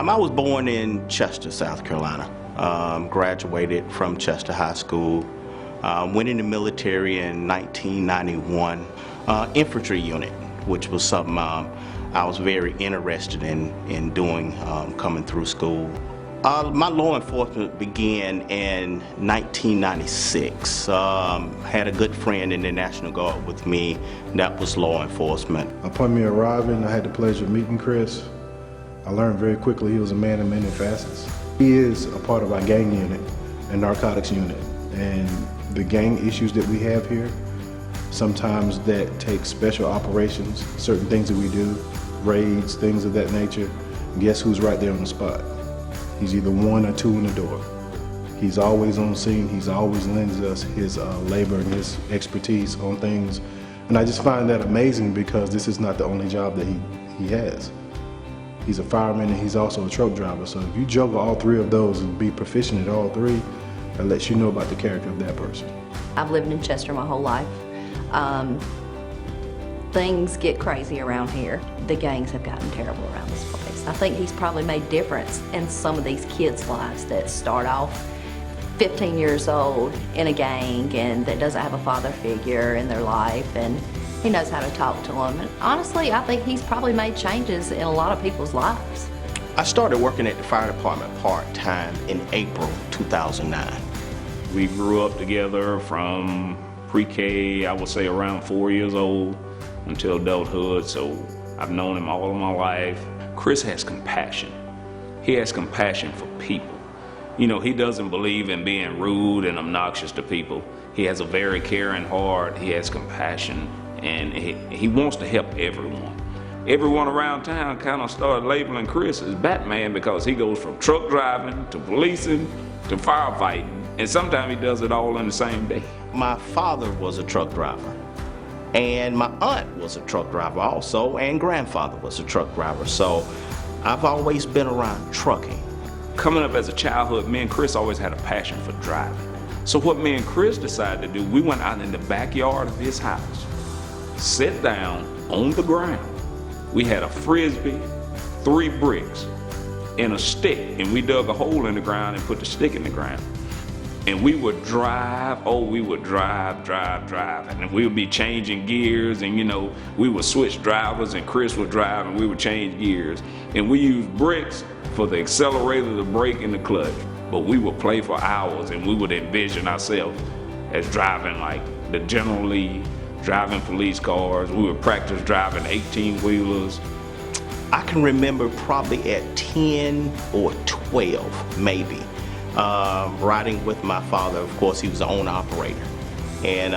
I was born in Chester, South Carolina. Graduated from Chester High School. Went in the military in 1991. Infantry unit, which was something I was very interested in doing coming through school. My law enforcement began in 1996. Had a good friend in the National Guard with me. That was law enforcement. Upon me arriving, I had the pleasure of meeting Chris. I learned very quickly he was a man of many facets. He is a part of our gang unit and narcotics unit. And the gang issues that we have here, sometimes that takes special operations, certain things that we do, raids, things of that nature. Guess who's right there on the spot? He's either one or two in the door. He's always on scene. He's always lends us his labor and his expertise on things. And I just find that amazing because this is not the only job that he has. He's a fireman and he's also a truck driver. So if you juggle all three of those and be proficient at all three, that lets you know about the character of that person. I've lived in Chester my whole life. Things get crazy around here. The gangs have gotten terrible around this place. I think he's probably made a difference in some of these kids' lives that start off 15 years old in a gang and that doesn't have a father figure in their life, and he knows how to talk to them. And honestly, I think he's probably made changes in a lot of people's lives. I started working at the fire department part-time in April 2009. We grew up together from pre-K, I would say around 4 years old, until adulthood, so I've known him all of my life. Chris has compassion. He has compassion for people. You know, he doesn't believe in being rude and obnoxious to people. He has a very caring heart, he has compassion, and he wants to help everyone. Everyone around town kind of started labeling Chris as Batman because he goes from truck driving to policing to firefighting, and sometimes he does it all in the same day. My father was a truck driver, and my aunt was a truck driver also, and grandfather was a truck driver, so I've always been around trucking. Coming up as a childhood, me and Chris always had a passion for driving. So what me and Chris decided to do, we went out in the backyard of his house, sat down on the ground. We had a Frisbee, 3 bricks, and a stick, and we dug a hole in the ground and put the stick in the ground. And we would drive, and we would be changing gears, and you know, we would switch drivers, and Chris would drive and we would change gears. And we used bricks for the accelerator, the brake, and the clutch. But we would play for hours, and we would envision ourselves as driving like the General Lee, driving police cars. We would practice driving 18-wheelers. I can remember probably at 10 or 12, maybe, riding with my father. Of course, he was the owner operator, and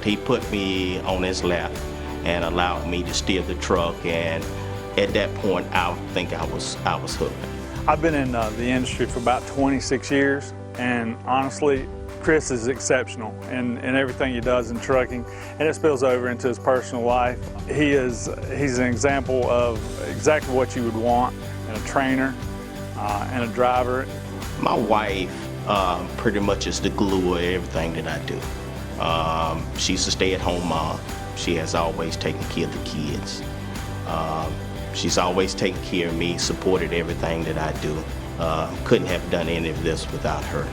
he put me on his lap and allowed me to steer the truck, and at that point I think I was hooked. I've been in the industry for about 26 years, and honestly, Chris is exceptional in everything he does in trucking, and it spills over into his personal life. He's an example of exactly what you would want in a trainer and a driver. My wife pretty much is the glue of everything that I do. She's a stay-at-home mom. She has always taken care of the kids. She's always taken care of me, supported everything that I do. Couldn't have done any of this without her.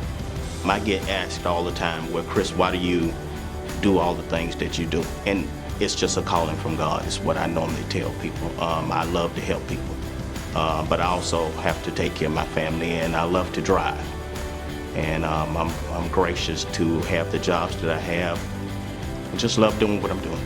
I get asked all the time, well, Chris, why do you do all the things that you do? And it's just a calling from God, is what I normally tell people. I love to help people, but I also have to take care of my family, and I love to drive. And I'm gracious to have the jobs that I have. I just love doing what I'm doing.